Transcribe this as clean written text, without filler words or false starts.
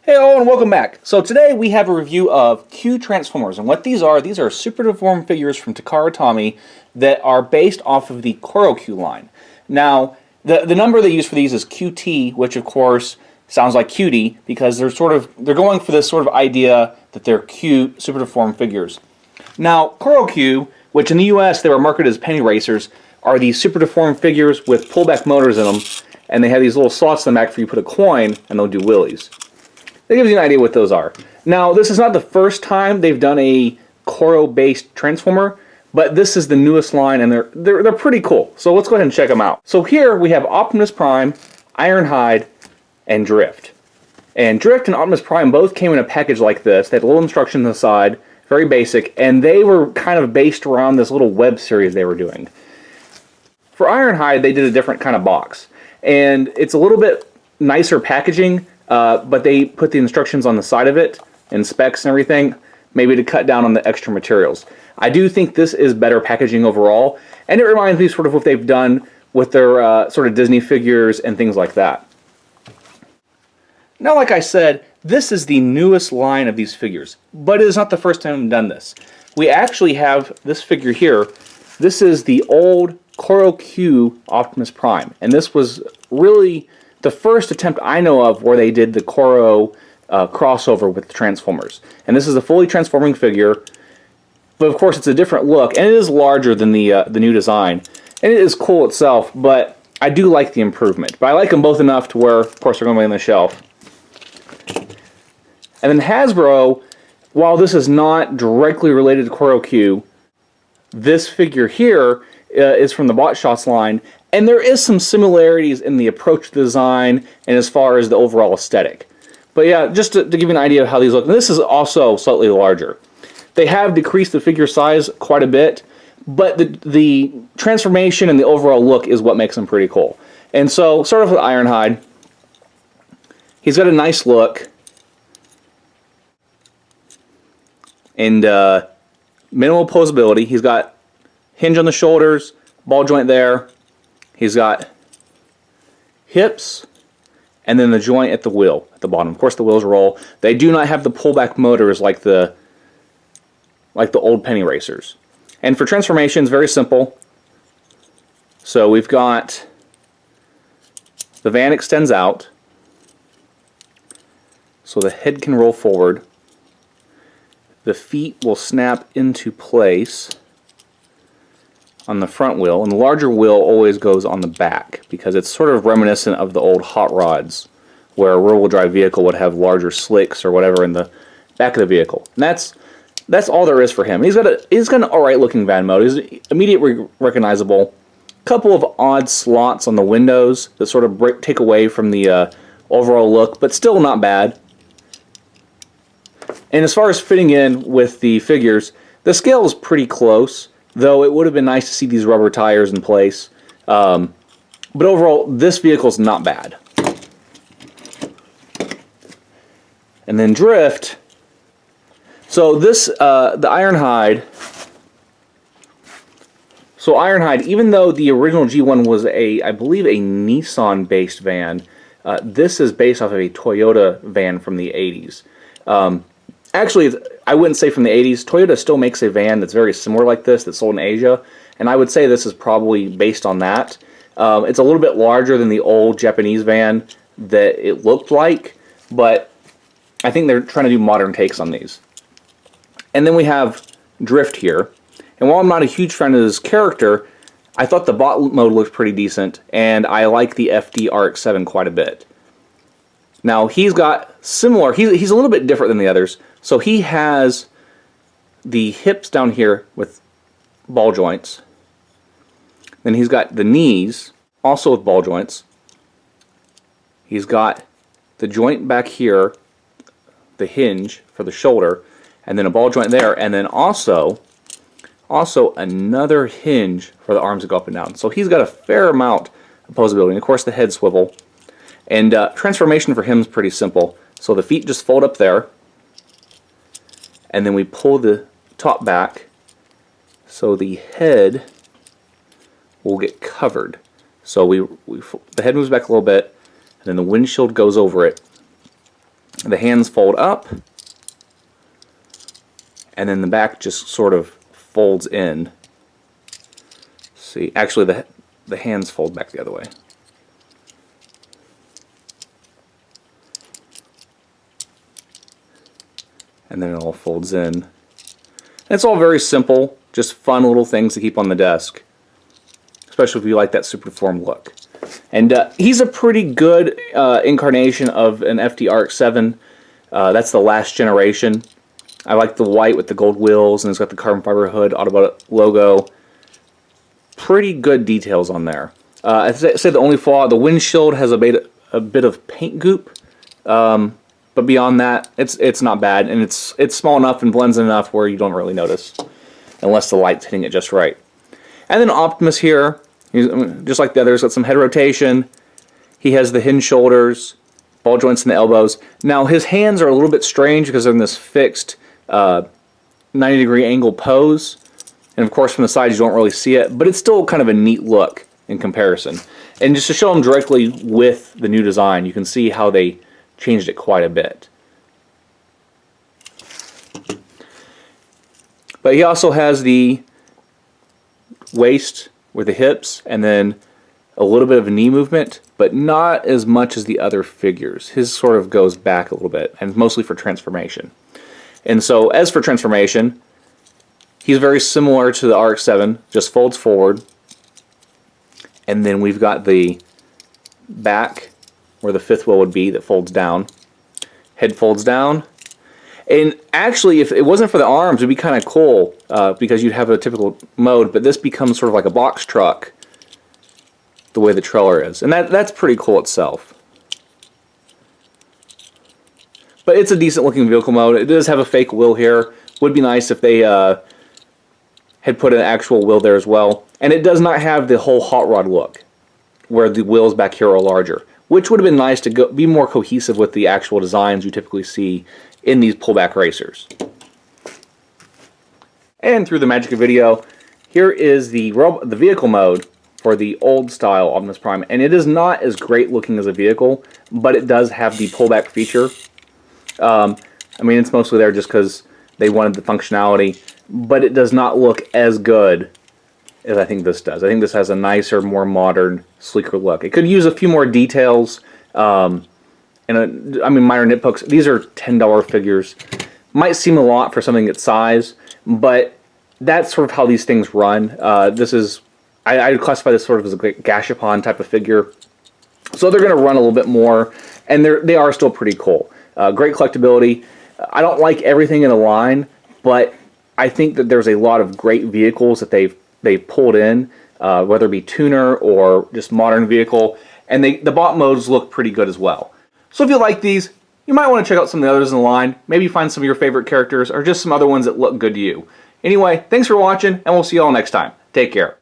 Hey all, and welcome back. So today we have a review of Q Transformers, and what these are super deformed figures from Takara Tomy that are based off of the Koro Q line. Now, the number they use for these is QT, which of course sounds like cutie because they're going for this sort of idea that they're cute, super deformed figures. Now, Koro Q, which in the US they were marketed as penny racers, are these super deformed figures with pullback motors in them, and they have these little slots in the back for you to put a coin, and they'll do wheelies. That gives you an idea what those are. Now, this is not the first time they've done a Koro-based Transformer, but this is the newest line, and they're pretty cool. So let's go ahead and check them out. So here we have Optimus Prime, Ironhide, and Drift. And Drift and Optimus Prime both came in a package like this. They had a little instruction on the side, very basic, and they were kind of based around this little web series they were doing. For Ironhide, they did a different kind of box, and it's a little bit nicer packaging. But they put the instructions on the side of it and specs and everything, maybe to cut down on the extra materials. I do think this is better packaging overall, and it reminds me sort of what they've done with their sort of Disney figures and things like that. Now, like I said, this is the newest line of these figures, but it is not the first time we've done this. We actually have this figure here. This is the old Koro Q Optimus Prime, and this was really the first attempt I know of where they did the Koro crossover with the Transformers. And this is a fully transforming figure, but of course it's a different look, and it is larger than the new design. And it is cool itself, but I do like the improvement. But I like them both enough to where, of course, they're going to be on the shelf. And then Hasbro, while this is not directly related to Koro Q, this figure here is from the Bot Shots line, and there is some similarities in the approach to design and as far as the overall aesthetic. But yeah, just to give you an idea of how these look, and this is also slightly larger. They have decreased the figure size quite a bit, but the transformation and the overall look is what makes them pretty cool. And so, start off with Ironhide. He's got a nice look, and minimal posability. He's got hinge on the shoulders, ball joint there. He's got hips, and then the joint at the wheel at the bottom. Of course, the wheels roll. They do not have the pullback motors like the old penny racers. And for transformations, very simple. So we've got the van extends out, so the head can roll forward. The feet will snap into place on the front wheel, and the larger wheel always goes on the back because it's sort of reminiscent of the old hot rods where a rear-wheel drive vehicle would have larger slicks or whatever in the back of the vehicle. And that's all there is for him. He's got an alright looking van mode. He's immediately recognizable. Couple of odd slots on the windows that sort of take away from the overall look, but still not bad. And as far as fitting in with the figures, the scale is pretty close, though it would have been nice to see these rubber tires in place. But overall, this vehicle is not bad. And then Drift. So this, the Ironhide. So Ironhide, even though the original G1 was I believe a Nissan-based van, this is based off of a Toyota van from the 80s. Actually, I wouldn't say from the 80s. Toyota still makes a van that's very similar like this that's sold in Asia, and I would say this is probably based on that. It's a little bit larger than the old Japanese van that it looked like, but I think they're trying to do modern takes on these. And then we have Drift here, and while I'm not a huge fan of this character, I thought the bot mode looked pretty decent, and I like the FD RX-7 quite a bit. Now, he's got similar, he's a little bit different than the others. So he has the hips down here with ball joints. Then he's got the knees, also with ball joints. He's got the joint back here, the hinge for the shoulder, and then a ball joint there, and then also another hinge for the arms to go up and down. So he's got a fair amount of posability. And of course, the head swivel. And transformation for him is pretty simple. So the feet just fold up there, and then we pull the top back so the head will get covered. So the head moves back a little bit, and then the windshield goes over it, The hands fold up, and then the back just sort of folds in. See, actually the hands fold back the other way. And then it all folds in. And it's all very simple, just fun little things to keep on the desk, especially if you like that super deformed look. And he's a pretty good incarnation of an FD-RX-7. That's the last generation. I like the white with the gold wheels, and it's got the carbon fiber hood, Autobot logo. Pretty good details on there. I'd say the only flaw, the windshield has a bit of paint goop. But beyond that, it's not bad, and it's small enough and blends in enough where you don't really notice, unless the light's hitting it just right. And then Optimus here, he's, just like the others, got some head rotation. He has the hinge shoulders, ball joints in the elbows. Now his hands are a little bit strange because they're in this fixed 90-degree angle pose, and of course from the side you don't really see it, but it's still kind of a neat look in comparison. And just to show them directly with the new design, you can see how they changed it quite a bit. But he also has the waist with the hips and then a little bit of a knee movement, but not as much as the other figures. His sort of goes back a little bit, and mostly for transformation. And so as for transformation, he's very similar to the RX-7, just folds forward, and then we've got the back where the fifth wheel would be that folds down. Head folds down. And actually, if it wasn't for the arms, it would be kind of cool because you'd have a typical mode, but this becomes sort of like a box truck the way the trailer is. And that's pretty cool itself. But it's a decent looking vehicle mode. It does have a fake wheel here. Would be nice if they had put an actual wheel there as well. And it does not have the whole hot rod look where the wheels back here are larger, which would have been nice to be more cohesive with the actual designs you typically see in these pullback racers. And through the magic of video, here is the vehicle mode for the old style Optimus Prime, and it is not as great looking as a vehicle, but it does have the pullback feature. I mean, it's mostly there just because they wanted the functionality, but it does not look as good as I think this does. I think this has a nicer, more modern, sleeker look. It could use a few more details, and I mean, minor nitpicks. These are $10 figures. Might seem a lot for something its size, but that's sort of how these things run. This is, I classify this sort of as a gashapon type of figure. So they're going to run a little bit more, and they are still pretty cool. Great collectability. I don't like everything in the line, but I think that there's a lot of great vehicles that they've pulled in, whether it be tuner or just modern vehicle, and the bot modes look pretty good as well. So if you like these, you might want to check out some of the others in the line, maybe find some of your favorite characters, or just some other ones that look good to you. Anyway, thanks for watching, and we'll see you all next time. Take care.